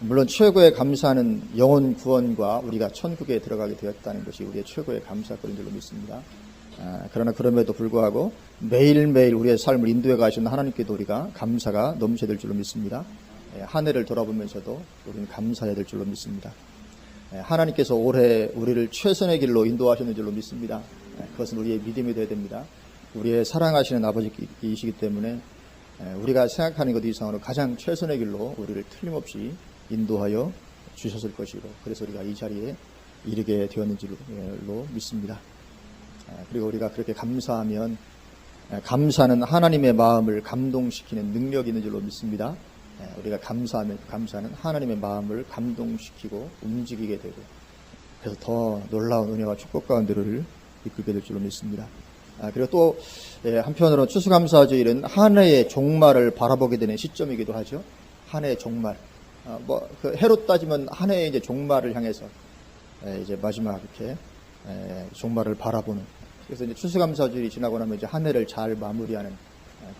물론 최고의 감사는 영혼 구원과 우리가 천국에 들어가게 되었다는 것이 우리의 최고의 감사거리인 줄로 믿습니다. 그러나 그럼에도 불구하고 매일매일 우리의 삶을 인도해 가시는 하나님께도 우리가 감사가 넘쳐야 될 줄로 믿습니다. 한 해를 돌아보면서도 우리는 감사해야 될 줄로 믿습니다. 하나님께서 올해 우리를 최선의 길로 인도하셨는 줄로 믿습니다. 그것은 우리의 믿음이 되어야 됩니다. 우리의 사랑하시는 아버지이시기 때문에 우리가 생각하는 것 이상으로 가장 최선의 길로 우리를 틀림없이 인도하여 주셨을 것이고, 그래서 우리가 이 자리에 이르게 되었는 줄로 믿습니다. 그리고 우리가 그렇게 감사하면, 감사는 하나님의 마음을 감동시키는 능력이 있는 줄로 믿습니다. 우리가 감사하면 감사는 하나님의 마음을 감동시키고 움직이게 되고, 그래서 더 놀라운 은혜와 축복 가운데를 이끌게 될 줄로 믿습니다. 그리고 또 한편으로 추수감사주일은 한 해의 종말을 바라보게 되는 시점이기도 하죠. 한 해의 종말. 그 해로 따지면 한 해의 이제 종말을 향해서 이제 마지막 이렇게 종말을 바라보는. 그래서 이제 추수감사주일이 지나고 나면 이제 한 해를 잘 마무리하는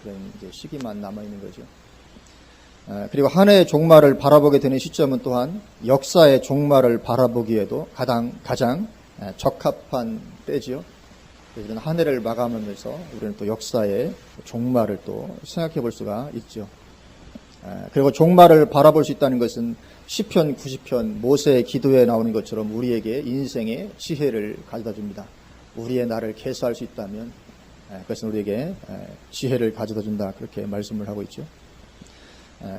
그런 이제 시기만 남아 있는 거죠. 그리고 한 해의 종말을 바라보게 되는 시점은 또한 역사의 종말을 바라보기에도 가장 적합한 때지요. 그래서 한 해를 마감하면서 우리는 또 역사의 종말을 또 생각해 볼 수가 있죠. 그리고 종말을 바라볼 수 있다는 것은 시편 90편 모세의 기도에 나오는 것처럼 우리에게 인생의 지혜를 가져다 줍니다. 우리의 날을 계수할 수 있다면 그것은 우리에게 지혜를 가져다 준다, 그렇게 말씀을 하고 있죠.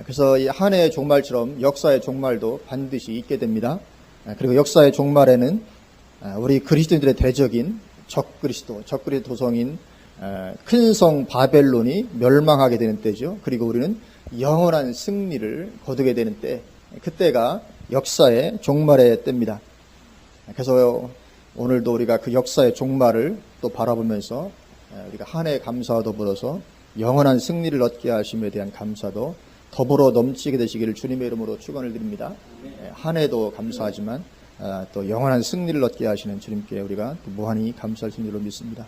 그래서 이 한 해의 종말처럼 역사의 종말도 반드시 있게 됩니다. 그리고 역사의 종말에는 우리 그리스도인들의 대적인 적그리스도 도성인 큰 성 바벨론이 멸망하게 되는 때죠. 그리고 우리는 영원한 승리를 거두게 되는 때, 그때가 역사의 종말의 때입니다. 그래서 오늘도 우리가 그 역사의 종말을 또 바라보면서 우리가 한 해의 감사와 더불어서 영원한 승리를 얻게 하심에 대한 감사도 더불어 넘치게 되시기를 주님의 이름으로 축원을 드립니다. 한 해도 감사하지만 또 영원한 승리를 얻게 하시는 주님께 우리가 또 무한히 감사할 수 있는 줄로 믿습니다.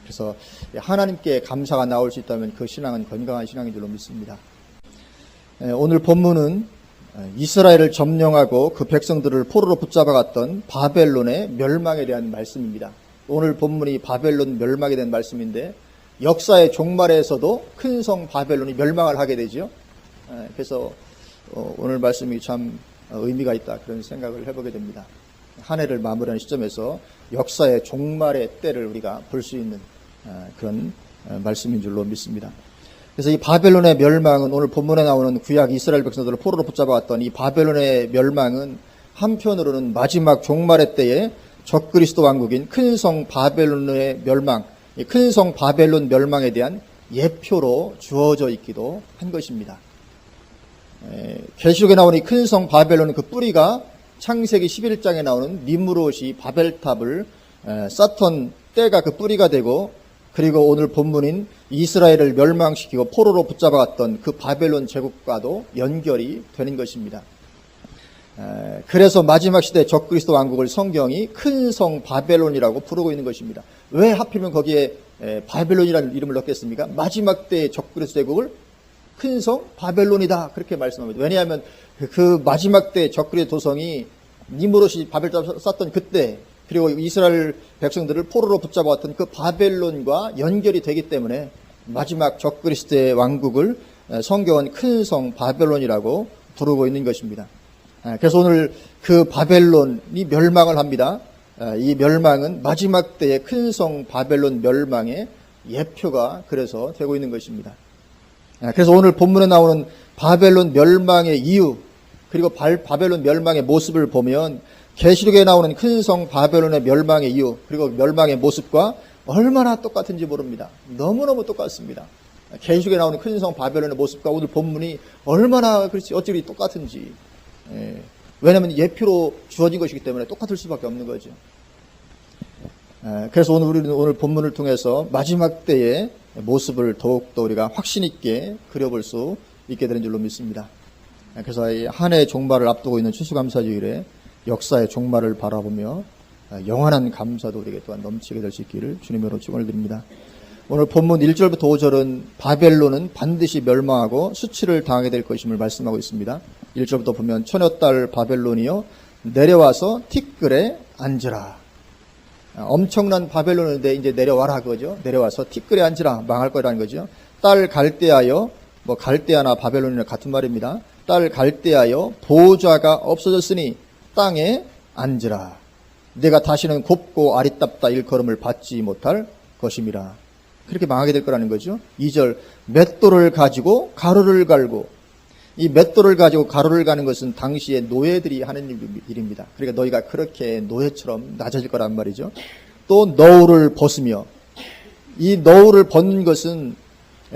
그래서 하나님께 감사가 나올 수 있다면 그 신앙은 건강한 신앙인 줄로 믿습니다. 오늘 본문은 이스라엘을 점령하고 그 백성들을 포로로 붙잡아갔던 바벨론의 멸망에 대한 말씀입니다. 오늘 본문이 바벨론 멸망에 대한 말씀인데, 역사의 종말에서도 큰 성 바벨론이 멸망을 하게 되죠. 그래서 오늘 말씀이 참 의미가 있다, 그런 생각을 해보게 됩니다. 한 해를 마무리하는 시점에서 역사의 종말의 때를 우리가 볼 수 있는 그런 말씀인 줄로 믿습니다. 그래서 이 바벨론의 멸망은 오늘 본문에 나오는 구약 이스라엘 백성들을 포로로 붙잡아왔던 이 바벨론의 멸망은 한편으로는 마지막 종말의 때에 적그리스도 왕국인 큰 성 바벨론의 멸망, 이 큰 성 바벨론 멸망에 대한 예표로 주어져 있기도 한 것입니다. 계시록에 나오는 이 큰 성 바벨론은 그 뿌리가 창세기 11장에 나오는 니므롯이 바벨탑을 쌓던 때가 그 뿌리가 되고, 그리고 오늘 본문인 이스라엘을 멸망시키고 포로로 붙잡아갔던 그 바벨론 제국과도 연결이 되는 것입니다. 그래서 마지막 시대 적그리스도 왕국을 성경이 큰 성 바벨론이라고 부르고 있는 것입니다. 왜 하필이면 거기에 바벨론이라는 이름을 넣겠습니까? 마지막 때의 적그리스도 제국을 큰 성 바벨론이다, 그렇게 말씀합니다. 왜냐하면 그 마지막 때 적그리스도 도성이 니므롯이 바벨탑을 쌓던 그때, 그리고 이스라엘 백성들을 포로로 붙잡아왔던 그 바벨론과 연결이 되기 때문에 마지막 적그리스도의 왕국을 성경은 큰 성 바벨론이라고 부르고 있는 것입니다. 그래서 오늘 그 바벨론이 멸망을 합니다. 이 멸망은 마지막 때의 큰 성 바벨론 멸망의 예표가 그래서 되고 있는 것입니다. 그래서 오늘 본문에 나오는 바벨론 멸망의 이유, 그리고 바벨론 멸망의 모습을 보면 계시록에 나오는 큰 성 바벨론의 멸망의 이유, 그리고 멸망의 모습과 얼마나 똑같은지 모릅니다. 너무너무 똑같습니다. 계시록에 나오는 큰 성 바벨론의 모습과 오늘 본문이 얼마나 어찌 똑같은지. 왜냐하면 예표로 주어진 것이기 때문에 똑같을 수밖에 없는 거죠. 그래서 우리는 오늘 본문을 통해서 마지막 때의 모습을 더욱더 우리가 확신 있게 그려볼 수 있게 되는 줄로 믿습니다. 그래서 이 한 해의 종말을 앞두고 있는 추수감사주일에 역사의 종말을 바라보며 영원한 감사도 우리에게 또한 넘치게 될 수 있기를 주님으로 축원을 드립니다. 오늘 본문 1절부터 5절은 바벨론은 반드시 멸망하고 수치를 당하게 될 것임을 말씀하고 있습니다. 1절부터 보면 처녀딸 바벨론이여 내려와서 티끌에 앉으라. 엄청난 바벨론인데 이제 내려와라 그거죠. 내려와서 티끌에 앉으라. 망할 거라는 거죠. 딸 갈대하여, 뭐 갈대아나 바벨론이나 같은 말입니다. 딸 갈대하여 보좌가 없어졌으니 땅에 앉으라. 내가 다시는 곱고 아리따다 일컬음을 받지 못할 것임이라. 그렇게 망하게 될 거라는 거죠. 2절 맷돌을 가지고 가루를 갈고, 이 맷돌을 가지고 가루를 가는 것은 당시에 노예들이 하는 일입니다. 그러니까 너희가 그렇게 노예처럼 낮아질 거란 말이죠. 또 너울을 벗으며, 이 너울을 벗는 것은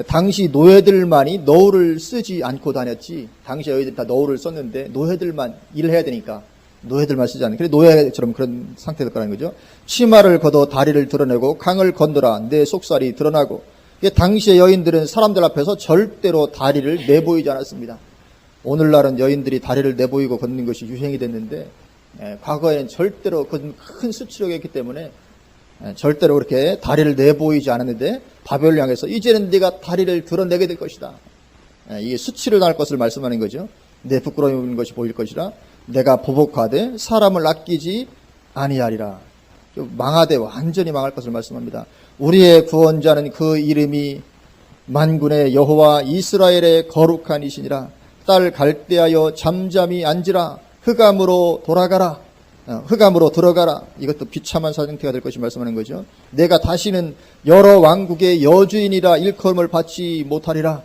당시 노예들만이 너울을 쓰지 않고 다녔지, 당시 여인들이 다 너울을 썼는데 노예들만 일을 해야 되니까 노예들만 쓰지 않는, 그래 노예처럼 그런 상태 될 거라는 거죠. 치마를 걷어 다리를 드러내고 강을 건너라 내 속살이 드러나고. 당시의 여인들은 사람들 앞에서 절대로 다리를 내보이지 않았습니다. 오늘날은 여인들이 다리를 내보이고 걷는 것이 유행이 됐는데, 과거에는 절대로 큰 수치력이었기 때문에 절대로 그렇게 다리를 내보이지 않았는데, 바벨을 향해서 이제는 네가 다리를 드러내게 될 것이다. 이게 수치를 당할 것을 말씀하는 거죠. 내 부끄러운 것이 보일 것이라. 내가 보복하되 사람을 아끼지 아니하리라. 망하되 완전히 망할 것을 말씀합니다. 우리의 구원자는 그 이름이 만군의 여호와 이스라엘의 거룩한 이시니라. 딸 갈대하여 잠잠히 앉으라. 흑암으로 돌아가라. 흑암으로 들어가라. 이것도 비참한 사정태가 될 것이 말씀하는 거죠. 내가 다시는 여러 왕국의 여주인이라 일컬음을 받지 못하리라.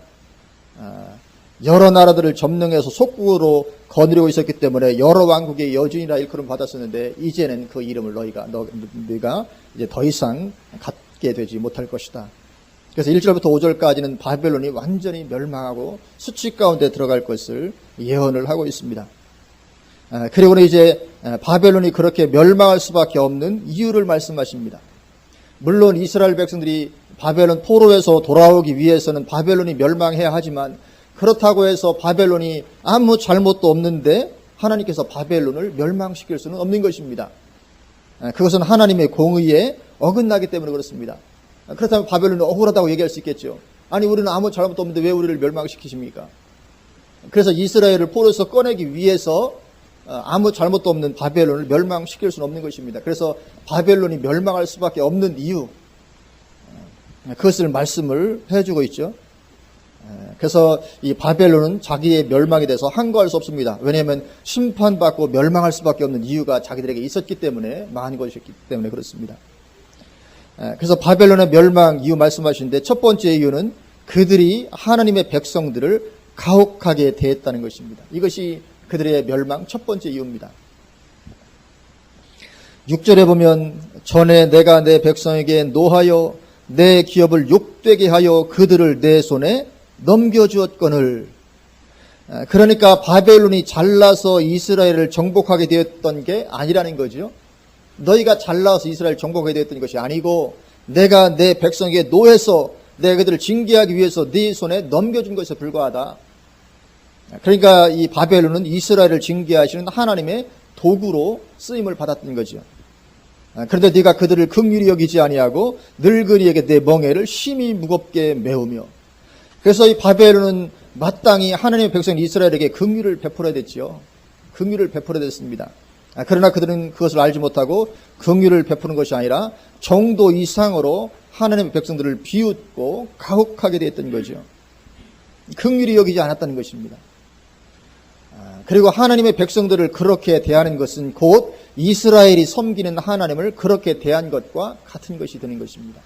여러 나라들을 점령해서 속국으로 거느리고 있었기 때문에 여러 왕국의 여주인이라 일컬음 받았었는데, 이제는 그 이름을 너희가 이제 더 이상 갖게 되지 못할 것이다. 그래서 1절부터 5절까지는 바벨론이 완전히 멸망하고 수치 가운데 들어갈 것을 예언을 하고 있습니다. 그리고는 이제 바벨론이 그렇게 멸망할 수밖에 없는 이유를 말씀하십니다. 물론 이스라엘 백성들이 바벨론 포로에서 돌아오기 위해서는 바벨론이 멸망해야 하지만, 그렇다고 해서 바벨론이 아무 잘못도 없는데 하나님께서 바벨론을 멸망시킬 수는 없는 것입니다. 그것은 하나님의 공의에 어긋나기 때문에 그렇습니다. 그렇다면 바벨론은 억울하다고 얘기할 수 있겠죠. 아니, 우리는 아무 잘못도 없는데 왜 우리를 멸망시키십니까? 그래서 이스라엘을 포로에서 꺼내기 위해서 아무 잘못도 없는 바벨론을 멸망시킬 수는 없는 것입니다. 그래서 바벨론이 멸망할 수밖에 없는 이유, 그것을 말씀을 해주고 있죠. 그래서 이 바벨론은 자기의 멸망에 대해서 항거할 수 없습니다. 왜냐하면 심판받고 멸망할 수밖에 없는 이유가 자기들에게 있었기 때문에, 망한 것이었기 때문에 그렇습니다. 그래서 바벨론의 멸망 이유 말씀하시는데, 첫 번째 이유는 그들이 하나님의 백성들을 가혹하게 대했다는 것입니다. 이것이 그들의 멸망 첫 번째 이유입니다. 6절에 보면 전에 내가 내 백성에게 노하여 내 기업을 욕되게 하여 그들을 내 손에 넘겨주었거늘. 그러니까 바벨론이 잘나서 이스라엘을 정복하게 되었던 게 아니라는 거죠. 너희가 잘나서 이스라엘을 정복하게 되었던 것이 아니고, 내가 내 백성에게 노해서 내가 그들을 징계하기 위해서 네 손에 넘겨준 것에 불과하다. 그러니까 이 바벨론은 이스라엘을 징계하시는 하나님의 도구로 쓰임을 받았던 거죠. 그런데 네가 그들을 긍휼히 여기지 아니하고 늙은이에게 내 멍에를 심히 무겁게 메우며. 그래서 이 바벨론은 마땅히 하나님의 백성 이스라엘에게 긍휼을 베풀어야 됐지요. 긍휼을 베풀어야 됐습니다. 그러나 그들은 그것을 알지 못하고 긍휼을 베푸는 것이 아니라 정도 이상으로 하나님의 백성들을 비웃고 가혹하게 되었던 거죠. 긍휼히 여기지 않았다는 것입니다. 그리고 하나님의 백성들을 그렇게 대하는 것은 곧 이스라엘이 섬기는 하나님을 그렇게 대한 것과 같은 것이 되는 것입니다.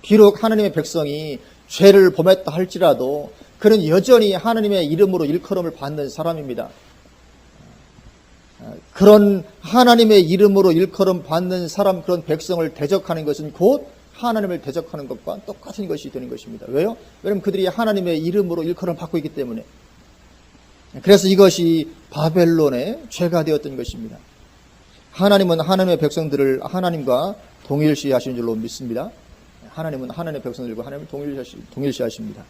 비록 하나님의 백성이 죄를 범했다 할지라도 그는 여전히 하나님의 이름으로 일컬음을 받는 사람입니다. 그런 하나님의 이름으로 일컬음 받는 사람, 그런 백성을 대적하는 것은 곧 하나님을 대적하는 것과 똑같은 것이 되는 것입니다. 왜요? 왜냐하면 그들이 하나님의 이름으로 일컬음을 받고 있기 때문에. 그래서 이것이 바벨론의 죄가 되었던 것입니다. 하나님은 하나님의 백성들을 하나님과 동일시 하시는 줄로 믿습니다. 하나님은 하나님의 백성들과 하나님을 동일시 하십니다.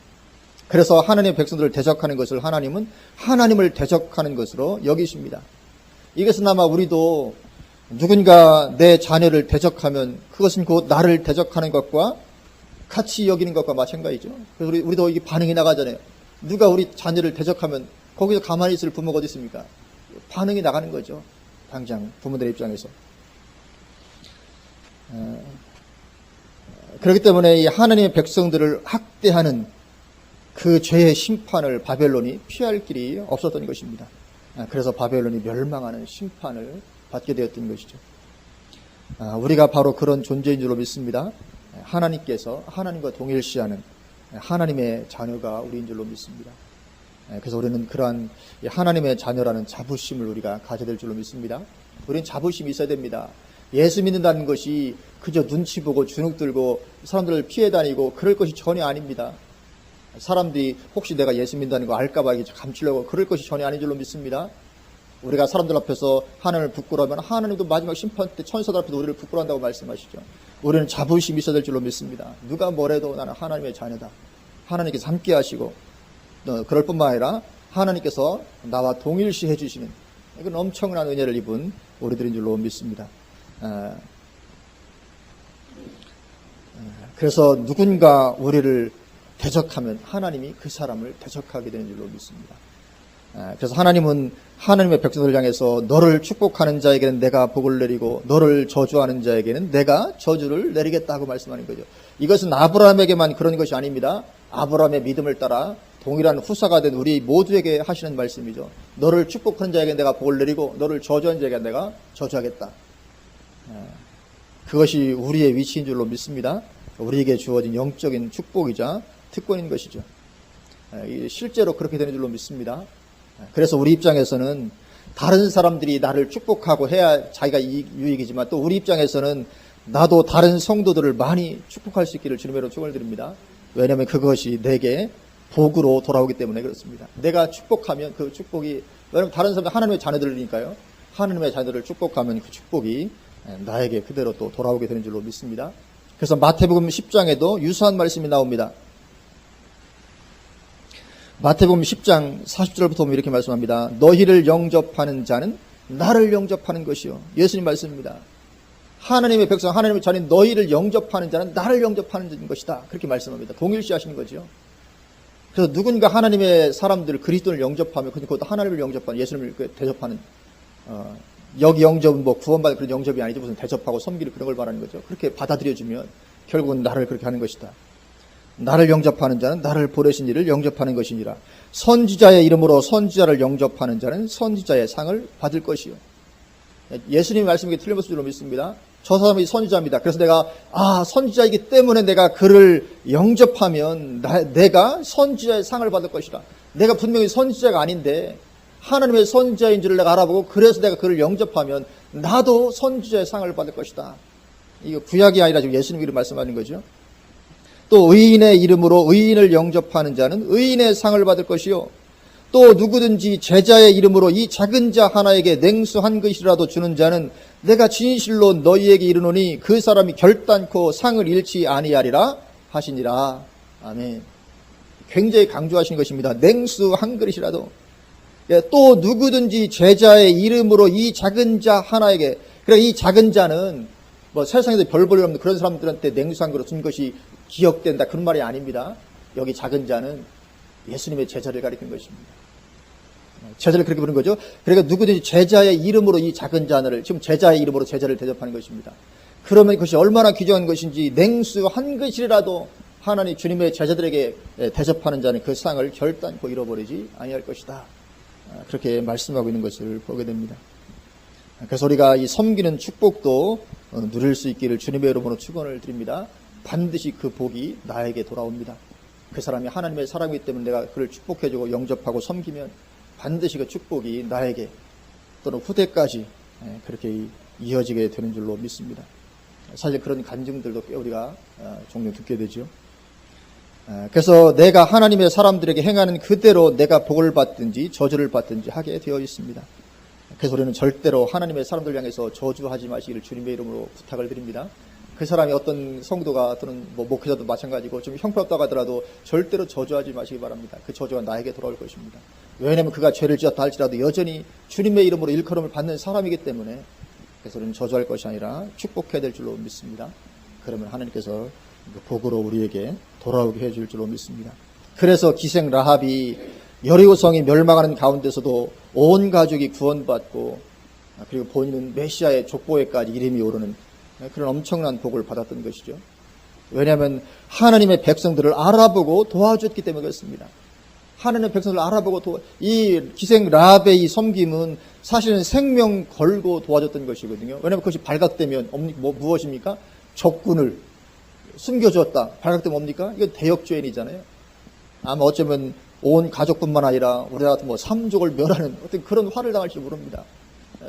그래서 하나님의 백성들을 대적하는 것을 하나님은 하나님을 대적하는 것으로 여기십니다. 이것은 아마 우리도 누군가 내 자녀를 대적하면 그것은 곧 나를 대적하는 것과 같이 여기는 것과 마찬가지죠. 그래서 우리도 이게 반응이 나가잖아요. 누가 우리 자녀를 대적하면 거기서 가만히 있을 부모가 어디 있습니까? 반응이 나가는 거죠. 당장 부모들의 입장에서. 그렇기 때문에 이 하나님의 백성들을 학대하는 그 죄의 심판을 바벨론이 피할 길이 없었던 것입니다. 그래서 바벨론이 멸망하는 심판을 받게 되었던 것이죠. 우리가 바로 그런 존재인 줄로 믿습니다. 하나님께서 하나님과 동일시하는 하나님의 자녀가 우리인 줄로 믿습니다. 그래서 우리는 그러한 하나님의 자녀라는 자부심을 우리가 가져야 될 줄로 믿습니다. 우리는 자부심이 있어야 됩니다. 예수 믿는다는 것이 그저 눈치 보고 주눅 들고 사람들을 피해 다니고 그럴 것이 전혀 아닙니다. 사람들이 혹시 내가 예수 믿는다는 거 알까봐 감추려고 그럴 것이 전혀 아닌 줄로 믿습니다. 우리가 사람들 앞에서 하나님을 부끄러워하면 하나님도 마지막 심판 때 천사들 앞에서 우리를 부끄러워한다고 말씀하시죠. 우리는 자부심이 있어야 될 줄로 믿습니다. 누가 뭐래도 나는 하나님의 자녀다. 하나님께서 함께 하시고 그럴 뿐만 아니라 하나님께서 나와 동일시 해주시는 이건 엄청난 은혜를 입은 우리들인 줄로 믿습니다. 그래서 누군가 우리를 대적하면 하나님이 그 사람을 대적하게 되는 줄로 믿습니다. 그래서 하나님은 하나님의 백성들을 향해서 너를 축복하는 자에게는 내가 복을 내리고 너를 저주하는 자에게는 내가 저주를 내리겠다고 말씀하는 거죠. 이것은 아브라함에게만 그런 것이 아닙니다. 아브라함의 믿음을 따라 동일한 후사가 된 우리 모두에게 하시는 말씀이죠. 너를 축복하는 자에게 내가 복을 내리고 너를 저주하는 자에게 내가 저주하겠다. 그것이 우리의 위치인 줄로 믿습니다. 우리에게 주어진 영적인 축복이자 특권인 것이죠. 실제로 그렇게 되는 줄로 믿습니다. 그래서 우리 입장에서는 다른 사람들이 나를 축복하고 해야 자기가 유익이지만 또 우리 입장에서는 나도 다른 성도들을 많이 축복할 수 있기를 주님으로 축원을 드립니다. 왜냐하면 그것이 내게 복으로 돌아오기 때문에 그렇습니다. 내가 축복하면 그 축복이, 왜냐하면 다른 사람들 하나님의 자녀들이니까요. 하나님의 자녀들을 축복하면 그 축복이 나에게 그대로 또 돌아오게 되는 줄로 믿습니다. 그래서 마태복음 10장에도 유사한 말씀이 나옵니다. 마태복음 10장 40절부터 보면 이렇게 말씀합니다. 너희를 영접하는 자는 나를 영접하는 것이요. 예수님 말씀입니다. 하나님의 백성, 하나님의 자녀인 너희를 영접하는 자는 나를 영접하는 것이다. 그렇게 말씀합니다. 동일시하시는 거죠. 그래서 누군가 하나님의 사람들, 그리스도를 영접하면 그것도 하나님을 영접하는, 예수님을 대접하는, 여기 영접은 뭐 구원받은 그런 영접이 아니죠. 무슨 대접하고 섬기는 그런 걸 말하는 거죠. 그렇게 받아들여주면 결국은 나를 그렇게 하는 것이다. 나를 영접하는 자는 나를 보내신 이를 영접하는 것이니라. 선지자의 이름으로 선지자를 영접하는 자는 선지자의 상을 받을 것이요. 예수님의 말씀이 틀림없을 줄로 믿습니다. 저 사람이 선지자입니다. 그래서 내가 선지자이기 때문에 내가 그를 영접하면 내가 선지자의 상을 받을 것이다. 내가 분명히 선지자가 아닌데 하나님의 선지자인 줄을 내가 알아보고 그래서 내가 그를 영접하면 나도 선지자의 상을 받을 것이다. 이거 구약이 아니라 지금 예수님 이름 말씀하는 거죠. 또 의인의 이름으로 의인을 영접하는 자는 의인의 상을 받을 것이요. 또 누구든지 제자의 이름으로 이 작은 자 하나에게 냉수 한 그릇이라도 주는 자는 내가 진실로 너희에게 이르노니 그 사람이 결단코 상을 잃지 아니하리라 하시니라. 아멘. 굉장히 강조하시는 것입니다. 냉수 한 그릇이라도. 또 누구든지 제자의 이름으로 이 작은 자 하나에게, 그래 이 작은 자는 뭐 세상에서 별 볼 일 없는 그런 사람들한테 냉수 한 그릇 준 것이 기억된다 그런 말이 아닙니다. 여기 작은 자는 예수님의 제자를 가리킨 것입니다. 제자를 그렇게 부르는 거죠. 그러니까 누구든지 제자의 이름으로 이 작은 자를, 지금 제자의 이름으로 제자를 대접하는 것입니다. 그러면 그것이 얼마나 귀중한 것인지 냉수 한 그릇이라도 하나님 주님의 제자들에게 대접하는 자는 그 상을 결단코 잃어버리지 아니할 것이다. 그렇게 말씀하고 있는 것을 보게 됩니다. 그래서 우리가 이 섬기는 축복도 누릴 수 있기를 주님의 이름으로 축원을 드립니다. 반드시 그 복이 나에게 돌아옵니다. 그 사람이 하나님의 사람이기 때문에 내가 그를 축복해주고 영접하고 섬기면 반드시 그 축복이 나에게 또는 후대까지 그렇게 이어지게 되는 줄로 믿습니다. 사실 그런 간증들도 꽤 우리가 종종 듣게 되죠. 그래서 내가 하나님의 사람들에게 행하는 그대로 내가 복을 받든지 저주를 받든지 하게 되어 있습니다. 그래서 우리는 절대로 하나님의 사람들 향해서 저주하지 마시기를 주님의 이름으로 부탁을 드립니다. 그 사람이 어떤 성도가 또는 뭐 목회자도 마찬가지고 좀 형편없다고 하더라도 절대로 저주하지 마시기 바랍니다. 그 저주가 나에게 돌아올 것입니다. 왜냐하면 그가 죄를 지었다 할지라도 여전히 주님의 이름으로 일컬음을 받는 사람이기 때문에, 그래서 우리는 저주할 것이 아니라 축복해야 될 줄로 믿습니다. 그러면 하나님께서 복으로 우리에게 돌아오게 해줄 줄로 믿습니다. 그래서 기생 라합이 여리고성이 멸망하는 가운데서도 온 가족이 구원받고 그리고 본인은 메시아의 족보에까지 이름이 오르는 그런 엄청난 복을 받았던 것이죠. 왜냐하면 하나님의 백성들을 알아보고 도와줬기 때문에 그렇습니다. 하나님의 백성들을 알아보고 이 기생 라합의 이 섬김은 사실은 생명 걸고 도와줬던 것이거든요. 왜냐하면 그것이 발각되면 무엇입니까? 적군을 숨겨주었다. 발각되면 뭡니까? 이건 대역죄인이잖아요. 아마 어쩌면 온 가족뿐만 아니라 우리나라 같은 삼족을 멸하는 어떤 그런 화를 당할지 모릅니다.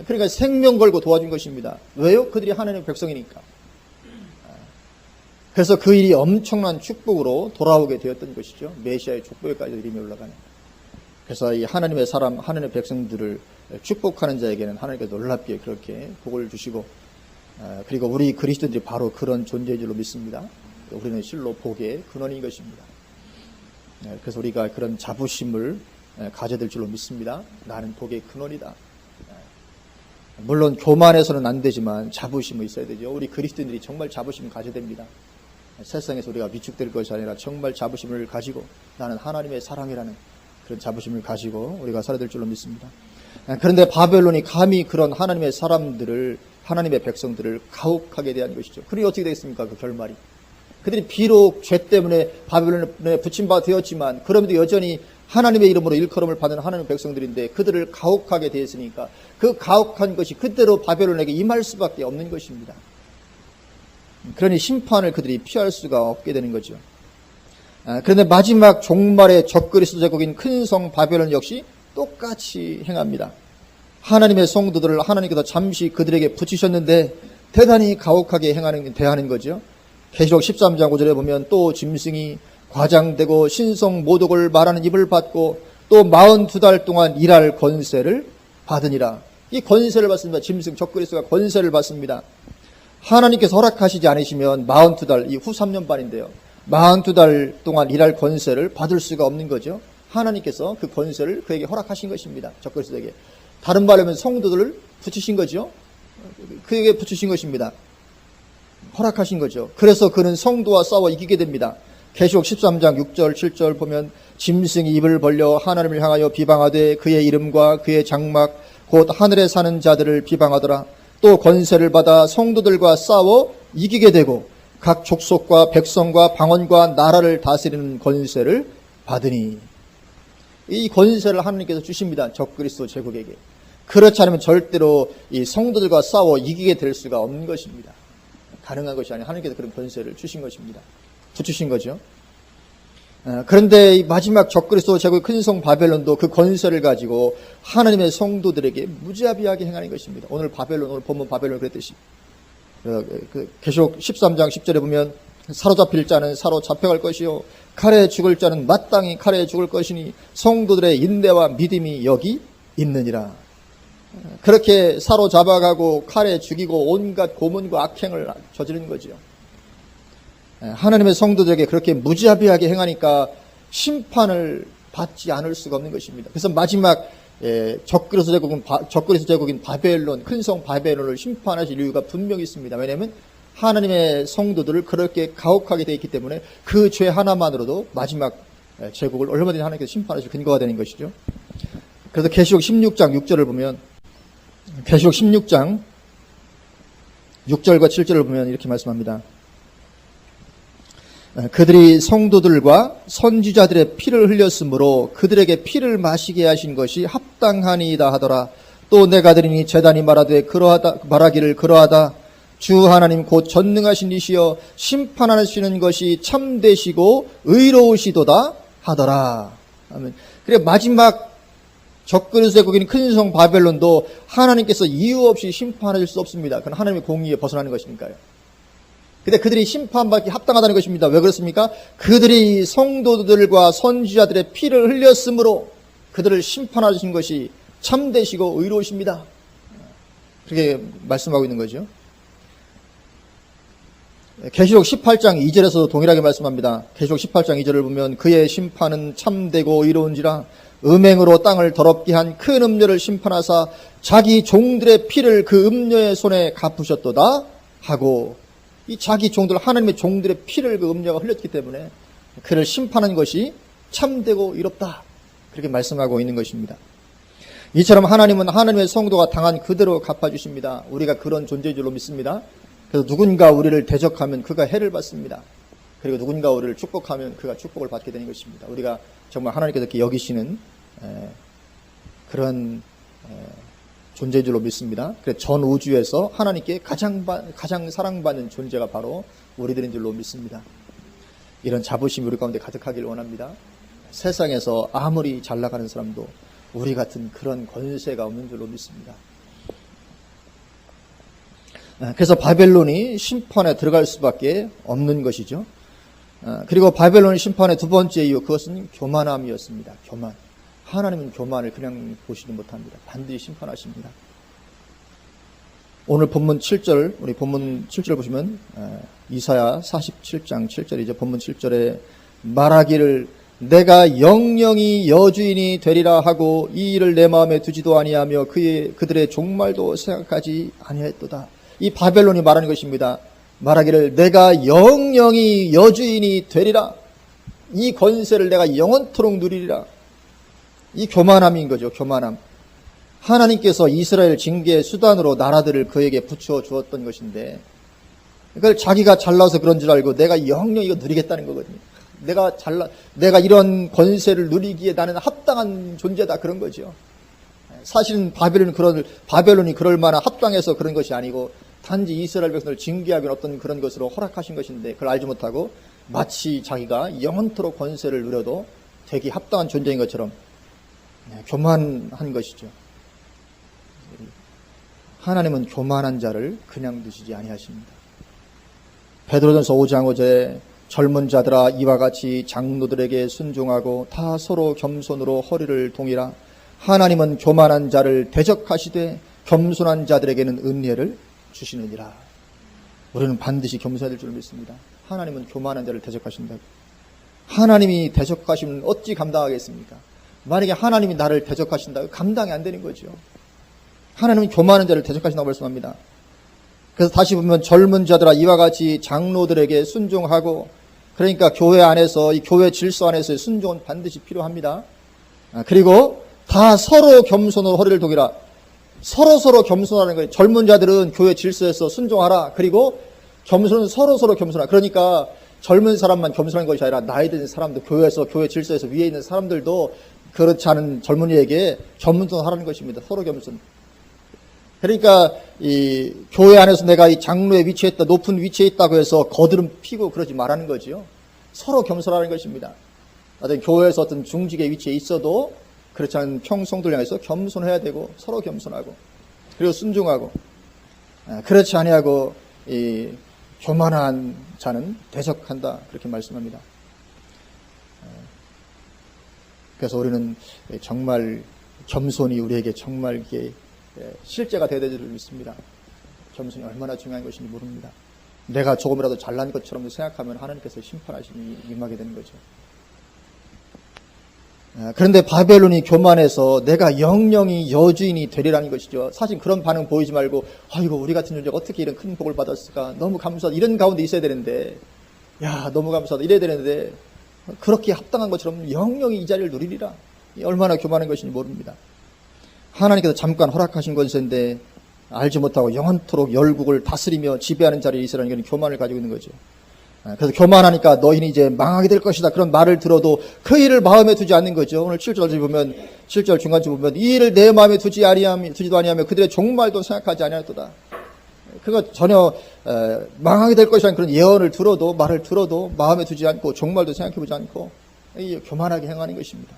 그러니까 생명 걸고 도와준 것입니다. 왜요? 그들이 하나님의 백성이니까. 그래서 그 일이 엄청난 축복으로 돌아오게 되었던 것이죠. 메시아의 족보에까지 이름이 올라가는. 그래서 이 하나님의 사람, 하나님의 백성들을 축복하는 자에게는 하나님께서 놀랍게 그렇게 복을 주시고, 그리고 우리 그리스도인들이 바로 그런 존재인 줄로 믿습니다. 우리는 실로 복의 근원인 것입니다. 그래서 우리가 그런 자부심을 가져야 될 줄로 믿습니다. 나는 복의 근원이다. 물론 교만해서는 안 되지만 자부심이 있어야 되죠. 우리 그리스도인들이 정말 자부심을 가져야 됩니다. 세상에서 우리가 위축될 것이 아니라 정말 자부심을 가지고 나는 하나님의 사람이라는 그런 자부심을 가지고 우리가 살아야 될 줄로 믿습니다. 그런데 바벨론이 감히 그런 하나님의 사람들을, 하나님의 백성들을 가혹하게 대한 것이죠. 그러니 어떻게 되겠습니까? 그 결말이. 그들이 비록 죄 때문에 바벨론에 붙임바 되었지만 그럼에도 여전히 하나님의 이름으로 일컬음을 받는 하나님의 백성들인데 그들을 가혹하게 되었으니까 그 가혹한 것이 그대로 바벨론에게 임할 수밖에 없는 것입니다. 그러니 심판을 그들이 피할 수가 없게 되는 거죠. 그런데 마지막 종말의 적그리스도 제국인 큰 성 바벨론 역시 똑같이 행합니다. 하나님의 성도들을 하나님께서 잠시 그들에게 붙이셨는데 대단히 가혹하게 대하는 거죠. 계시록 13장 5절에 보면 또 짐승이 과장되고 신성 모독을 말하는 입을 받고 또 42달 동안 일할 권세를 받으니라. 이 권세를 받습니다. 짐승 적그리스도가 권세를 받습니다. 하나님께서 허락하시지 않으시면 42달, 이 후 3년 반인데요. 42달 동안 일할 권세를 받을 수가 없는 거죠. 하나님께서 그 권세를 그에게 허락하신 것입니다. 적그리스도에게. 다른 말로 하면 성도들을 붙이신 거죠. 그에게 붙이신 것입니다. 허락하신 거죠. 그래서 그는 성도와 싸워 이기게 됩니다. 계시록 13장 6절 7절 보면 짐승이 입을 벌려 하나님을 향하여 비방하되 그의 이름과 그의 장막 곧 하늘에 사는 자들을 비방하더라. 또 권세를 받아 성도들과 싸워 이기게 되고 각 족속과 백성과 방언과 나라를 다스리는 권세를 받으니, 이 권세를 하나님께서 주십니다. 적그리스도 제국에게. 그렇지 않으면 절대로 이 성도들과 싸워 이기게 될 수가 없는 것입니다. 가능한 것이 아니라 하나님께서 그런 권세를 주신 것입니다. 붙이신 거죠. 그런데 이 마지막 적그리스도 제국의 큰 성 바벨론도 그 권세를 가지고 하나님의 성도들에게 무자비하게 행하는 것입니다. 오늘 본문 바벨론 그랬듯이 계시록 13장 10절에 보면 사로잡힐 자는 사로잡혀갈 것이요 칼에 죽을 자는 마땅히 칼에 죽을 것이니 성도들의 인내와 믿음이 여기 있느니라. 그렇게 사로잡아가고 칼에 죽이고 온갖 고문과 악행을 저지르는 거죠. 하나님의 성도들에게 그렇게 무자비하게 행하니까 심판을 받지 않을 수가 없는 것입니다. 그래서 마지막 적그리스도 제국인 바벨론, 큰 성 바벨론을 심판하실 이유가 분명히 있습니다. 왜냐하면 하나님의 성도들을 그렇게 가혹하게 되어 있기 때문에 그 죄 하나만으로도 마지막 제국을 얼마든지 하나님께서 심판하실 근거가 되는 것이죠. 그래서 계시록 16장 6절을 보면, 계시록 16장 6절과 7절을 보면 이렇게 말씀합니다. 그들이 성도들과 선지자들의 피를 흘렸으므로 그들에게 피를 마시게 하신 것이 합당하니이다 하더라. 또 내가 들으니 제단이 말하기를 그러하다. 주 하나님 곧 전능하신 이시여 심판하시는 것이 참되시고 의로우시도다 하더라. 아멘. 그래 마지막 적그리스도 제국인 큰 성 바벨론도 하나님께서 이유 없이 심판하실 수 없습니다. 그건 하나님의 공의에 벗어나는 것이니까요. 근데 그들이 심판받기 합당하다는 것입니다. 왜 그렇습니까? 그들이 성도들과 선지자들의 피를 흘렸으므로 그들을 심판하신 것이 참되시고 의로우십니다. 그렇게 말씀하고 있는 거죠. 계시록 18장 2절에서도 동일하게 말씀합니다. 계시록 18장 2절을 보면 그의 심판은 참되고 의로운지라 음행으로 땅을 더럽게 한 큰 음녀를 심판하사 자기 종들의 피를 그 음녀의 손에 갚으셨도다 하고, 이 자기 종들, 하나님의 종들의 피를 그 음녀가 흘렸기 때문에 그를 심판한 것이 참되고 이롭다. 그렇게 말씀하고 있는 것입니다. 이처럼 하나님은 하나님의 성도가 당한 그대로 갚아주십니다. 우리가 그런 존재인 줄로 믿습니다. 그래서 누군가 우리를 대적하면 그가 해를 받습니다. 그리고 누군가 우리를 축복하면 그가 축복을 받게 되는 것입니다. 우리가 정말 하나님께서 이렇게 여기시는 그런 존재인 줄로 믿습니다. 그래서 전 우주에서 하나님께 가장 사랑받는 존재가 바로 우리들인 줄로 믿습니다. 이런 자부심이 우리 가운데 가득하길 원합니다. 세상에서 아무리 잘 나가는 사람도 우리 같은 그런 권세가 없는 줄로 믿습니다. 그래서 바벨론이 심판에 들어갈 수밖에 없는 것이죠. 그리고 바벨론 심판의 두 번째 이유, 그것은 교만함이었습니다. 교만. 하나님은 교만을 그냥 보시지 못합니다. 반드시 심판하십니다. 오늘 본문 7절, 우리 본문 7절 보시면 이사야 47장 7절이죠. 본문 7절에 말하기를 내가 영영이 여주인이 되리라 하고 이 일을 내 마음에 두지도 아니하며 그들의 종말도 생각하지 아니하였도다. 이 바벨론이 말하는 것입니다. 말하기를 내가 영영이 여주인이 되리라. 이 권세를 내가 영원토록 누리리라. 이 교만함인 거죠. 교만함. 하나님께서 이스라엘 징계의 수단으로 나라들을 그에게 붙여 주었던 것인데 그걸 자기가 잘나서 그런 줄 알고 내가 영영이 이거 누리겠다는 거거든요. 내가 이런 권세를 누리기에 나는 합당한 존재다, 그런 거죠. 사실은 바벨론이 그럴 만한 합당해서 그런 것이 아니고 단지 이스라엘 백성을 징계하기 어떤 그런 것으로 허락하신 것인데 그걸 알지 못하고 마치 자기가 영원토록 권세를 누려도 되기 합당한 존재인 것처럼 교만한 것이죠. 하나님은 교만한 자를 그냥 두시지 아니하십니다. 베드로전서 5장 5절에 젊은 자들아 이와 같이 장로들에게 순종하고 다 서로 겸손으로 허리를 동이라. 하나님은 교만한 자를 대적하시되 겸손한 자들에게는 은혜를 주시느니라. 우리는 반드시 겸손해야 될 줄 믿습니다. 하나님은 교만한 자를 대적하신다고. 하나님이 대적하시면 어찌 감당하겠습니까? 만약에 하나님이 나를 대적하신다고 감당이 안 되는 거죠. 하나님은 교만한 자를 대적하신다고 말씀합니다. 그래서 다시 보면 젊은 자들아 이와 같이 장로들에게 순종하고, 그러니까 교회 안에서, 이 교회 질서 안에서의 순종은 반드시 필요합니다. 그리고 다 서로 겸손으로 허리를 동이라. 서로 겸손하는 거예요. 젊은 자들은 교회 질서에서 순종하라. 그리고 겸손은 서로 겸손하라. 그러니까 젊은 사람만 겸손한 것이 아니라 나이 든 사람도, 교회 질서에서 위에 있는 사람들도 그렇지 않은 젊은이에게 겸손하라는 것입니다. 서로 겸손. 그러니까 이 교회 안에서 내가 이 장로에 위치해 있다, 높은 위치에 있다고 해서 거드름 피고 그러지 말라는 거지요. 서로 겸손하는 것입니다. 어떤 교회에서 어떤 중직의 위치에 있어도 그렇지 않은 평성들 향해서 겸손해야 되고 서로 겸손하고 그리고 순종하고, 그렇지 아니하고 이 교만한 자는 대적한다, 그렇게 말씀합니다. 그래서 우리는 정말 겸손이 우리에게 정말 이게 실제가 되어야 될 줄 믿습니다. 겸손이 얼마나 중요한 것인지 모릅니다. 내가 조금이라도 잘난 것처럼 생각하면 하나님께서 심판하시니 임하게 되는 거죠. 그런데 바벨론이 교만해서 내가 영영이 여주인이 되리라는 것이죠. 사실 그런 반응 보이지 말고 아이고 우리 같은 존재가 어떻게 이런 큰 복을 받았을까, 너무 감사하다, 이런 가운데 있어야 되는데, 야 너무 감사하다 이래야 되는데 그렇게 합당한 것처럼 영영이 이 자리를 누리리라. 얼마나 교만한 것인지 모릅니다. 하나님께서 잠깐 허락하신 권세인데 알지 못하고 영원토록 열국을 다스리며 지배하는 자리에 있으라는 건 교만을 가지고 있는 거죠. 그래서 교만하니까 너희는 이제 망하게 될 것이다, 그런 말을 들어도 그 일을 마음에 두지 않는 거죠. 오늘 7절 보면, 7절 중간쯤 보면 이 일을 내 마음에 두지도 아니하며 그들의 종말도 생각하지 아니하였도다. 그거 전혀 망하게 될 것이라는 그런 예언을 들어도, 말을 들어도 마음에 두지 않고 종말도 생각해보지 않고 교만하게 행하는 것입니다.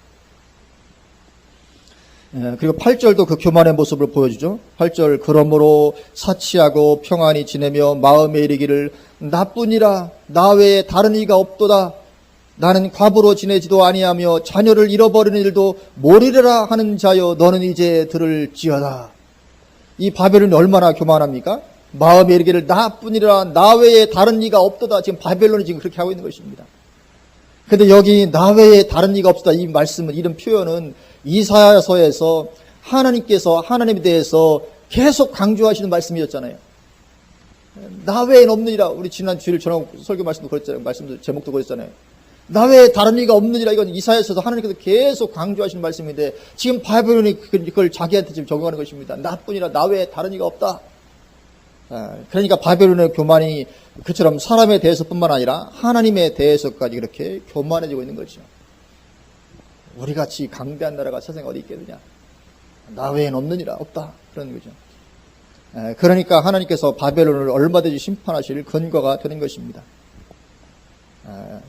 그리고 8절도 그 교만의 모습을 보여주죠. 8절 그러므로 사치하고 평안히 지내며 마음에 이르기를 나뿐이라 나 외에 다른 이가 없도다. 나는 과부로 지내지도 아니하며 자녀를 잃어버리는 일도 모르리라 하는 자여 너는 이제 들을지어다. 이 바벨론이 얼마나 교만합니까? 마음에 이르기를 나뿐이라 나 외에 다른 이가 없도다. 지금 바벨론이 지금 그렇게 하고 있는 것입니다. 근데 여기 나 외에 다른 이가 없다, 이 말씀은, 이런 표현은 이사야서에서 하나님께서 하나님에 대해서 계속 강조하시는 말씀이었잖아요. 나 외엔 없느니라. 우리 지난 주일 저녁 설교 말씀도 그랬잖아요. 말씀도 제목도 그랬잖아요. 나 외에 다른 이가 없느니라. 이건 이사야서도 하나님께서 계속 강조하시는 말씀인데 지금 바벨론이 그걸 자기한테 지금 적용하는 것입니다. 나뿐이라 나 외에 다른 이가 없다. 그러니까 바벨론의 교만이 그처럼 사람에 대해서뿐만 아니라 하나님에 대해서까지 그렇게 교만해지고 있는 거죠. 우리 같이 강대한 나라가 세상에 어디 있겠느냐. 나 외엔 없느니라. 없다. 그런 거죠. 그러니까 하나님께서 바벨론을 얼마든지 심판하실 근거가 되는 것입니다.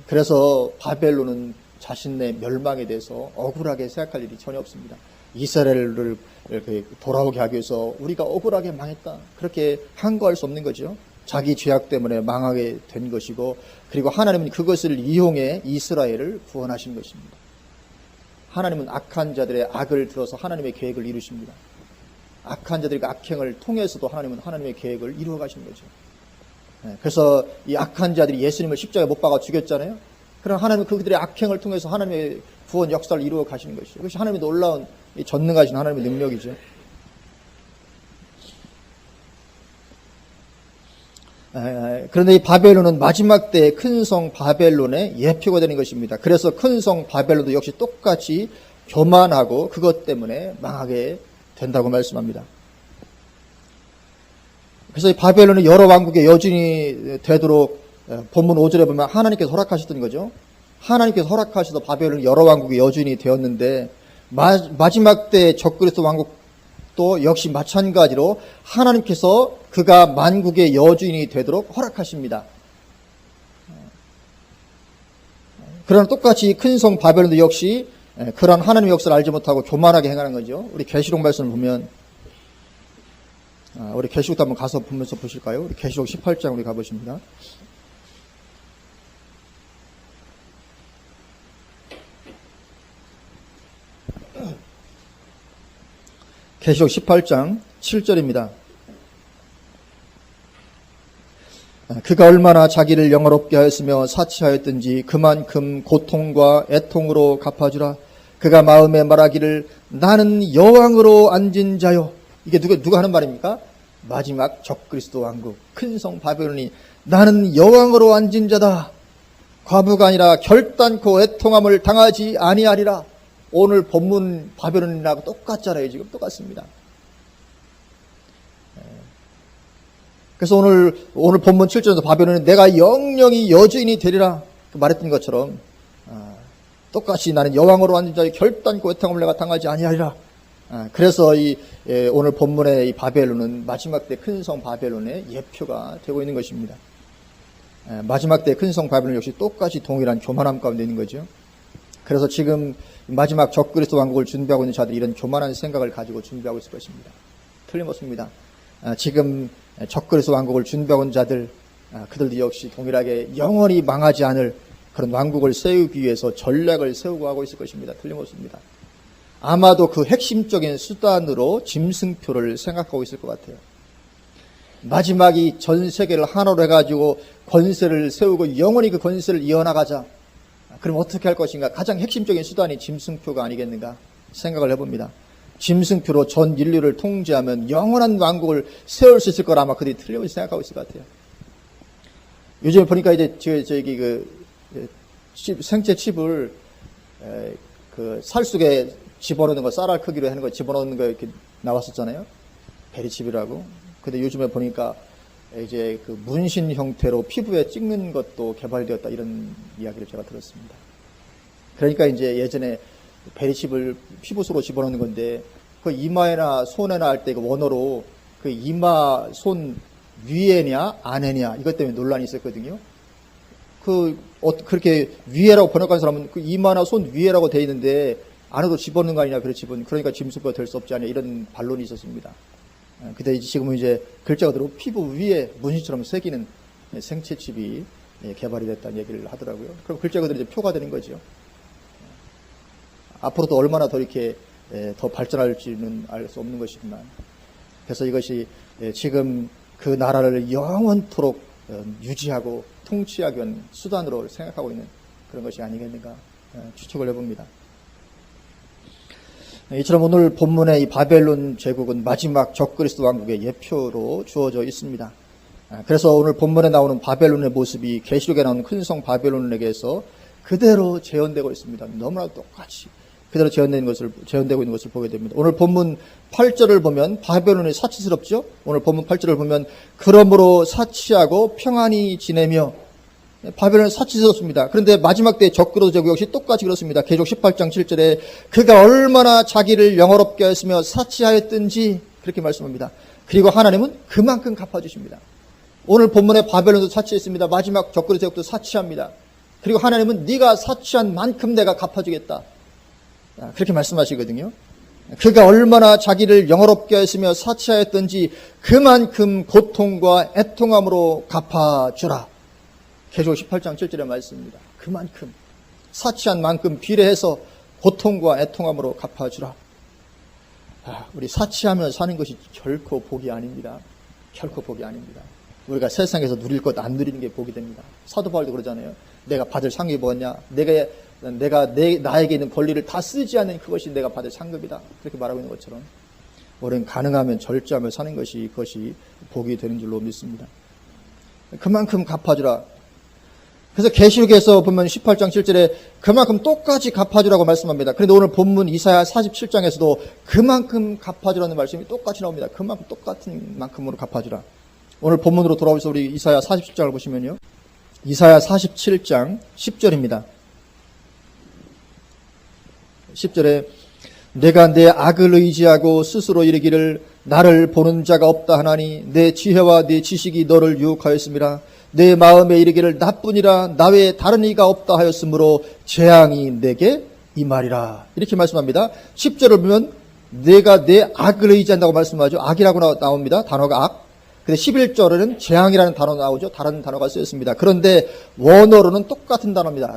그래서 바벨론은 자신의 멸망에 대해서 억울하게 생각할 일이 전혀 없습니다. 이스라엘을 이렇게 돌아오게 하기 위해서 우리가 억울하게 망했다. 그렇게 항거할 수 없는 거죠. 자기 죄악 때문에 망하게 된 것이고, 그리고 하나님은 그것을 이용해 이스라엘을 구원하신 것입니다. 하나님은 악한 자들의 악을 들어서 하나님의 계획을 이루십니다. 악한 자들의 악행을 통해서도 하나님은 하나님의 계획을 이루어 가시는 거죠. 그래서 이 악한 자들이 예수님을 십자가에 못 박아 죽였잖아요. 그럼 하나님은 그들의 악행을 통해서 하나님의 구원 역사를 이루어 가시는 것이죠. 그것이 하나님의 놀라운 전능하신 하나님의 능력이죠. 그런데 이 바벨론은 마지막 때의 큰 성 바벨론의 예표가 되는 것입니다. 그래서 큰 성 바벨론도 역시 똑같이 교만하고 그것 때문에 망하게 된다고 말씀합니다. 그래서 이 바벨론은 여러 왕국의 여진이 되도록 본문 5절에 보면 하나님께서 허락하셨던 거죠. 하나님께서 허락하셔서 바벨론이 여러 왕국의 여진이 되었는데 마지막 때 적그리스도 왕국도 역시 마찬가지로 하나님께서 그가 만국의 여주인이 되도록 허락하십니다. 그러나 똑같이 큰 성 바벨론도 역시 그러한 하나님의 역사를 알지 못하고 교만하게 행하는 거죠. 우리 계시록 말씀을 보면 우리 계시록도 한번 가서 보면서 보실까요? 우리 계시록 18장 우리 가보십니다. 계시록 18장 7절입니다. 그가 얼마나 자기를 영화롭게 하였으며 사치하였든지 그만큼 고통과 애통으로 갚아주라. 그가 마음에 말하기를 나는 여왕으로 앉은 자요. 이게 누가 하는 말입니까? 마지막 적그리스도 왕국 큰 성 바벨론이 나는 여왕으로 앉은 자다. 과부가 아니라 결단코 애통함을 당하지 아니하리라. 오늘 본문 바벨론이라고 똑같잖아요. 지금 똑같습니다. 그래서 오늘 본문 7절에서 바벨론은 내가 영영이 여주인이 되리라 말했던 것처럼 똑같이 나는 여왕으로 앉은 자의 결단코 애통함을 내가 당하지 아니하리라. 그래서 오늘 본문의 이 바벨론은 마지막 때 큰 성 바벨론의 예표가 되고 있는 것입니다. 마지막 때 큰 성 바벨론 역시 똑같이 동일한 교만함 가운데 있는 거죠. 그래서 지금 마지막 적그리스도 왕국을 준비하고 있는 자들이 이런 교만한 생각을 가지고 준비하고 있을 것입니다. 틀림없습니다. 지금 적그리스도 왕국을 준비하고 있는 자들, 그들도 역시 동일하게 영원히 망하지 않을 그런 왕국을 세우기 위해서 전략을 세우고 하고 있을 것입니다. 틀림없습니다. 아마도 그 핵심적인 수단으로 짐승표를 생각하고 있을 것 같아요. 마지막이 전 세계를 하나로 해가지고 권세를 세우고 영원히 그 권세를 이어나가자. 그럼 어떻게 할 것인가? 가장 핵심적인 수단이 짐승표가 아니겠는가 생각을 해봅니다. 짐승표로 전 인류를 통제하면 영원한 왕국을 세울 수 있을 거라 아마 그들이 틀림없이 생각하고 있을 것 같아요. 요즘에 보니까 이제 저기 생체 칩을 그 살 속에 집어넣는 거, 쌀알 크기로 하는 거 집어넣는 거 이렇게 나왔었잖아요. 베리칩이라고. 근데 요즘에 보니까 이제 그 문신 형태로 피부에 찍는 것도 개발되었다 이런 이야기를 제가 들었습니다. 그러니까 이제 예전에 베리칩을 피부 속으로 집어넣는 건데 그 이마에나 손에나 할 때 그 원어로 그 이마 손 위에냐 아래냐 이것 때문에 논란이 있었거든요. 그렇게 위에라고 번역한 사람은 그 이마나 손 위에라고 돼 있는데 안으로 집어넣는 거 아니냐 그러니까 짐승표가 될 수 없지 않냐 이런 반론이 있었습니다. 근데 지금은 이제 글자 그대로 피부 위에 문신처럼 새기는 생체 칩이 개발이 됐다는 얘기를 하더라고요. 그럼 글자 그대로 이제 표가 되는 거죠. 앞으로도 얼마나 더 이렇게 더 발전할지는 알 수 없는 것이지만, 그래서 이것이 지금 그 나라를 영원토록 유지하고 통치하기 위한 수단으로 생각하고 있는 그런 것이 아니겠는가 추측을 해봅니다. 이처럼 오늘 본문의 이 바벨론 제국은 마지막 적그리스도 왕국의 예표로 주어져 있습니다. 그래서 오늘 본문에 나오는 바벨론의 모습이 계시록에 나오는 큰 성 바벨론에게서 그대로 재현되고 있습니다. 너무나 똑같이 그대로 재현되고 있는 것을 보게 됩니다. 오늘 본문 8절을 보면 바벨론이 사치스럽죠? 오늘 본문 8절을 보면 그러므로 사치하고 평안히 지내며 바벨론은 사치스럽습니다. 그런데 마지막 때의 적그러스 제국 역시 똑같이 그렇습니다. 계시록 18장 7절에 그가 얼마나 자기를 영화롭게 했으며 사치하였든지 그렇게 말씀합니다. 그리고 하나님은 그만큼 갚아주십니다. 오늘 본문에 바벨론도 사치했습니다. 마지막 적그러스 제국도 사치합니다. 그리고 하나님은 네가 사치한 만큼 내가 갚아주겠다. 그렇게 말씀하시거든요. 그가 얼마나 자기를 영화롭게 했으며 사치하였던지 그만큼 고통과 애통함으로 갚아주라. 계시록 18장 7절의 말씀입니다. 그만큼 사치한 만큼 비례해서 고통과 애통함으로 갚아주라. 우리 사치하며 사는 것이 결코 복이 아닙니다. 결코 복이 아닙니다. 우리가 세상에서 누릴 것 안 누리는 게 복이 됩니다. 사도 바울도 그러잖아요. 내가 받을 상급이 뭐냐? 나에게 있는 권리를 다 쓰지 않는 그것이 내가 받을 상급이다. 그렇게 말하고 있는 것처럼 우리는 가능하면 절제하며 사는 것이 그것이 복이 되는 줄로 믿습니다. 그만큼 갚아주라. 그래서 계시록에서 보면 18장 7절에 그만큼 똑같이 갚아주라고 말씀합니다. 그런데 오늘 본문 이사야 47장에서도 그만큼 갚아주라는 말씀이 똑같이 나옵니다. 그만큼 똑같은 만큼으로 갚아주라. 오늘 본문으로 돌아오셔서 우리 이사야 47장을 보시면요. 이사야 47장 10절입니다. 10절에 내가 내 악을 의지하고 스스로 이르기를 나를 보는 자가 없다 하나니 내 지혜와 내 지식이 너를 유혹하였음이라. 내 마음에 이르기를 나뿐이라 나 외에 다른 이가 없다 하였으므로 재앙이 내게 임하리라. 이렇게 말씀합니다. 10절을 보면 내가 내 악을 의지한다고 말씀하죠. 악이라고 나옵니다. 단어가 악. 근데 11절에는 재앙이라는 단어가 나오죠. 다른 단어가 쓰였습니다. 그런데 원어로는 똑같은 단어입니다.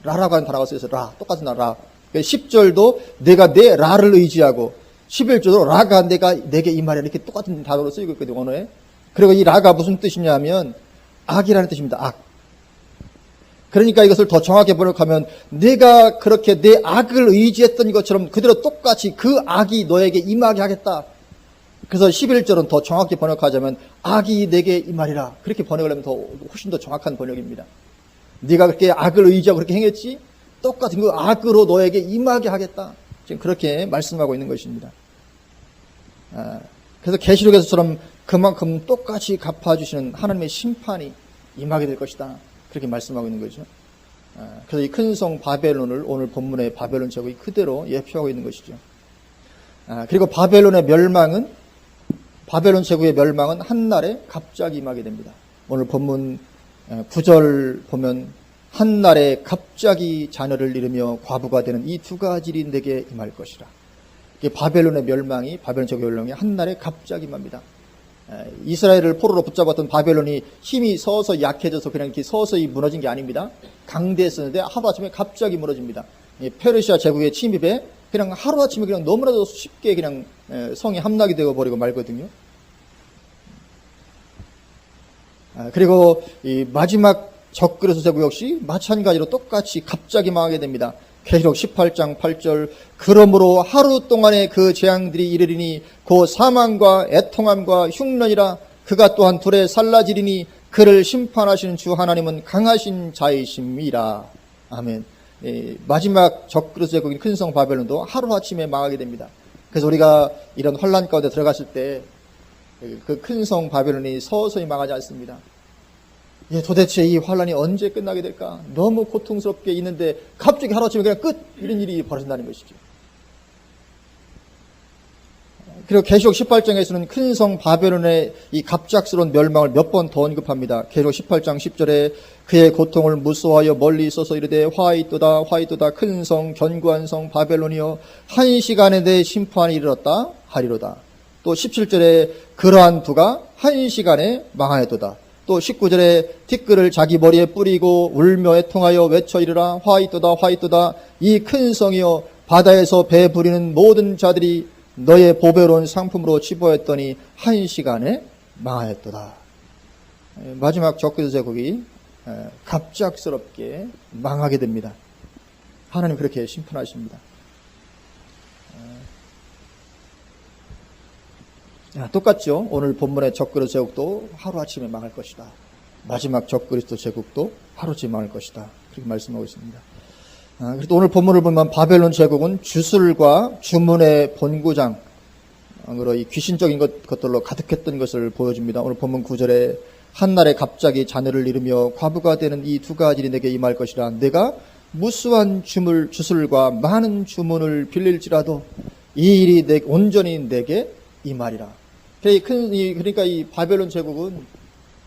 라라고 하는 단어가 쓰여서 똑같은 단어 라. 10절도 내가 내 라를 의지하고 11절도 라가 내게 임하리라. 이렇게 똑같은 단어로 쓰이고 있거든요. 원어에. 그리고 이 라가 무슨 뜻이냐면 악이라는 뜻입니다. 악. 그러니까 이것을 더 정확히 번역하면 내가 그렇게 내 악을 의지했던 것처럼 그대로 똑같이 그 악이 너에게 임하게 하겠다. 그래서 11절은 더 정확히 번역하자면 악이 내게 임하리라. 그렇게 번역을 하면 훨씬 더 정확한 번역입니다. 네가 그렇게 악을 의지하고 그렇게 행했지? 똑같은 그 악으로 너에게 임하게 하겠다. 지금 그렇게 말씀하고 있는 것입니다. 그래서 계시록에서처럼 그만큼 똑같이 갚아주시는 하나님의 심판이 임하게 될 것이다. 그렇게 말씀하고 있는 거죠. 그래서 이 큰 성 바벨론을 오늘 본문의 바벨론 제국이 그대로 예표하고 있는 것이죠. 그리고 바벨론 제국의 멸망은 한날에 갑자기 임하게 됩니다. 오늘 본문 9절 보면 한날에 갑자기 자녀를 잃으며 과부가 되는 이 두 가지 일이 내게 임할 것이라. 바벨론 제국의 멸망이 한날에 갑자기 임합니다. 이스라엘을 포로로 붙잡았던 바벨론이 힘이 서서히 약해져서 그냥 이렇게 서서히 무너진 게 아닙니다. 강대했었는데 하루아침에 갑자기 무너집니다. 페르시아 제국의 침입에 그냥 하루아침에 그냥 너무나도 쉽게 그냥 성이 함락이 되어 버리고 말거든요. 그리고 이 마지막 적그리스 제국 역시 마찬가지로 똑같이 갑자기 망하게 됩니다. 계시록 18장 8절 그러므로 하루 동안에 그 재앙들이 이르리니 곧 사망과 애통함과 흉년이라. 그가 또한 불에 살라지리니 그를 심판하시는 주 하나님은 강하신 자이심이라. 아멘. 마지막 적그리스 제국인 큰 성 바벨론도 하루아침에 망하게 됩니다. 그래서 우리가 이런 환란 가운데 들어갔을 때 그 큰 성 바벨론이 서서히 망하지 않습니다. 도대체 이 환란이 언제 끝나게 될까? 너무 고통스럽게 있는데 갑자기 하루아침에 그냥 끝! 이런 일이 벌어진다는 것이죠. 그리고 계시록 18장에서는 큰 성 바벨론의 이 갑작스러운 멸망을 몇 번 더 언급합니다. 계시록 18장 10절에 그의 고통을 무서워하여 멀리 있어서 이르되 화이또다 화이또다 큰 성 견고한 성 바벨론이여 한 시간에 내 심판이 이르렀다 하리로다. 또 17절에 그러한 두가 한 시간에 망하였도다. 또 19절에 티끌을 자기 머리에 뿌리고 울며 애통하여 외쳐 이르라 화이또다 화이또다 이 큰 성이여 바다에서 배 부리는 모든 자들이 너의 보배로운 상품으로 취부했더니 한 시간에 망하였도다. 마지막 적그리스 제국이 갑작스럽게 망하게 됩니다. 하나님 그렇게 심판하십니다. 똑같죠. 오늘 본문의 적그리스도 제국도 하루아침에 망할 것이다. 마지막 적그리스도 제국도 하루아침에 망할 것이다. 그렇게 말씀하고 있습니다. 그래도 오늘 본문을 보면 바벨론 제국은 주술과 주문의 본고장으로 이 귀신적인 것들로 가득했던 것을 보여줍니다. 오늘 본문 9절에 한날에 갑자기 자녀를 잃으며 과부가 되는 이 두 가지 일이 내게 임할 것이라. 내가 무수한 주술과 많은 주문을 빌릴지라도 이 일이 온전히 내게 임하리라. 그러니까 이 바벨론 제국은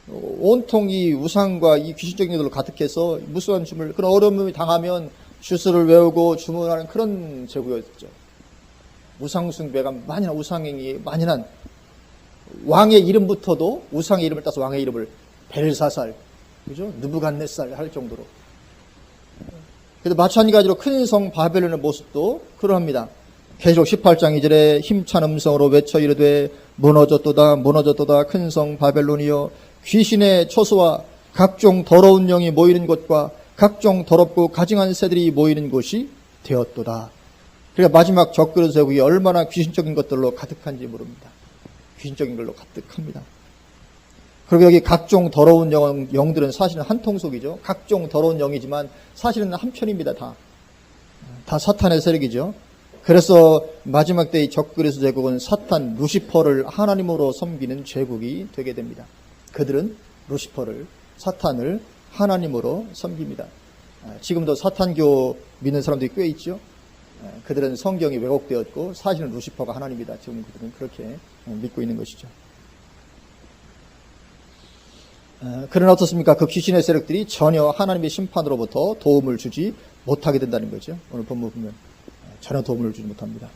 온통 이 우상과 이 귀신적인 것들로 가득해서 무수한 주문, 그런 어려움을 당하면 주술을 외우고 주문하는 그런 제국이었죠. 우상숭배가 만연한, 우상행위 만연한, 왕의 이름부터도 우상의 이름을 따서 왕의 이름을 벨사살, 그죠? 느부갓네살 할 정도로. 그래도 마찬가지로 큰 성 바벨론의 모습도 그러합니다. 계시록 18장 2절에 힘찬 음성으로 외쳐 이르되 무너졌도다 무너졌도다 큰 성 바벨론이여 귀신의 처소와 각종 더러운 영이 모이는 곳과 각종 더럽고 가증한 새들이 모이는 곳이 되었도다. 그러니까 마지막 적그리스도 제국이 얼마나 귀신적인 것들로 가득한지 모릅니다. 귀신적인 걸로 가득합니다. 그리고 여기 각종 더러운 영들은 사실은 한 통속이죠. 각종 더러운 영이지만 사실은 한 편입니다. 다 사탄의 세력이죠. 그래서 마지막 때의 적그리스도 제국은 사탄 루시퍼를 하나님으로 섬기는 제국이 되게 됩니다. 그들은 루시퍼를, 사탄을 하나님으로 섬깁니다. 지금도 사탄교 믿는 사람들이 꽤 있죠. 그들은 성경이 왜곡되었고 사실은 루시퍼가 하나님이다. 지금 그들은 그렇게 믿고 있는 것이죠. 그러나 어떻습니까? 그 귀신의 세력들이 전혀 하나님의 심판으로부터 도움을 주지 못하게 된다는 거죠. 오늘 본문 보면 전혀 도움을 주지 못합니다.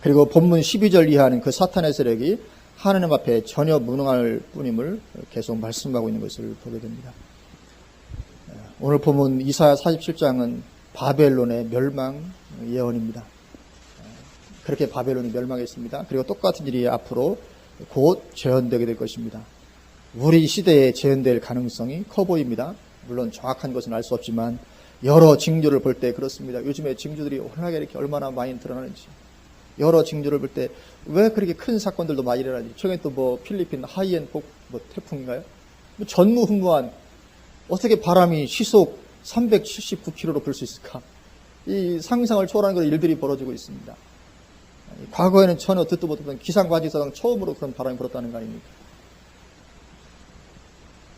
그리고 본문 12절 이하는 그 사탄의 세력이 하나님 앞에 전혀 무능할 뿐임을 계속 말씀하고 있는 것을 보게 됩니다. 오늘 본문 이사야 47장은 바벨론의 멸망 예언입니다. 그렇게 바벨론이 멸망했습니다. 그리고 똑같은 일이 앞으로 곧 재현되게 될 것입니다. 우리 시대에 재현될 가능성이 커 보입니다. 물론 정확한 것은 알 수 없지만 여러 징조를 볼 때 그렇습니다. 요즘에 징조들이 워낙에 이렇게 얼마나 많이 드러나는지, 여러 징조를 볼 때 왜 그렇게 큰 사건들도 많이 일어나는지, 최근에 또 뭐 필리핀 하이엔 태풍인가요? 전무후무한, 어떻게 바람이 시속 379km로 불 수 있을까? 이 상상을 초월하는 그런 일들이 벌어지고 있습니다. 과거에는 전혀 듣도 못했던 기상과학사상 처음으로 그런 바람이 불었다는 거 아닙니까?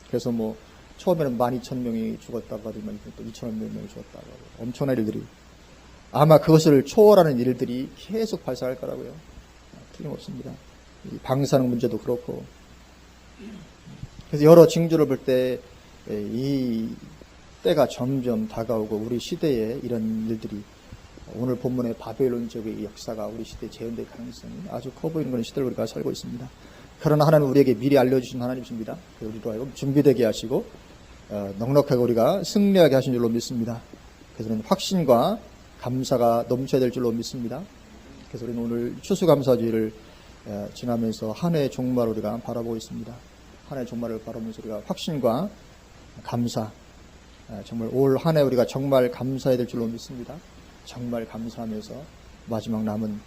그래서 뭐 처음에는 12,000명이 죽었다고 하더니 또 2,000명이 죽었다고 하고 엄청난 일들이, 아마 그것을 초월하는 일들이 계속 발생할 거라고요. 틀림없습니다. 이 방사능 문제도 그렇고. 그래서 여러 징조를 볼 때 이 때가 점점 다가오고 우리 시대에 이런 일들이, 오늘 본문의 바벨론 제국의 역사가 우리 시대에 재현될 가능성이 아주 커 보이는 그런 시대를 우리가 살고 있습니다. 그러나 하나님은 우리에게 미리 알려주신 하나님이십니다. 우리로 하여금 준비되게 하시고 넉넉하게 우리가 승리하게 하신 줄로 믿습니다. 그래서 우리는 확신과 감사가 넘쳐야 될 줄로 믿습니다. 그래서 우리는 오늘 추수감사주의를 지나면서 한 해의 종말 우리가 바라보고 있습니다. 한 해의 종말을 바라보면서 우리가 확신과 감사, 정말 올 한 해 우리가 정말 감사해야 될 줄로 믿습니다. 정말 감사하면서 마지막 남은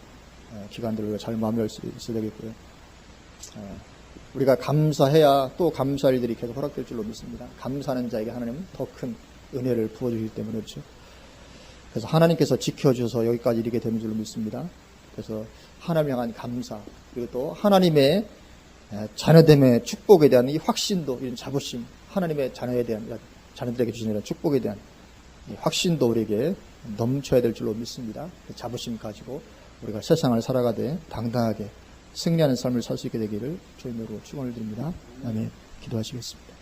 기간들을 우리가 잘 마무리할 수 있어야 되겠고요. 우리가 감사해야 또 감사할 일들이 계속 허락될 줄로 믿습니다. 감사하는 자에게 하나님은 더 큰 은혜를 부어주시기 때문에 그렇죠. 그래서 하나님께서 지켜주셔서 여기까지 이르게 되는 줄로 믿습니다. 그래서 하나님 향한 감사, 그리고 또 하나님의 자녀됨의 축복에 대한 이 확신도, 이런 자부심, 하나님의 자녀에 대한, 자녀들에게 주시는 이런 축복에 대한 이 확신도 우리에게 넘쳐야 될 줄로 믿습니다. 그 자부심 가지고 우리가 세상을 살아가되 당당하게 승리하는 삶을 살 수 있게 되기를 주님으로 축원을 드립니다. 아멘. 기도하시겠습니다.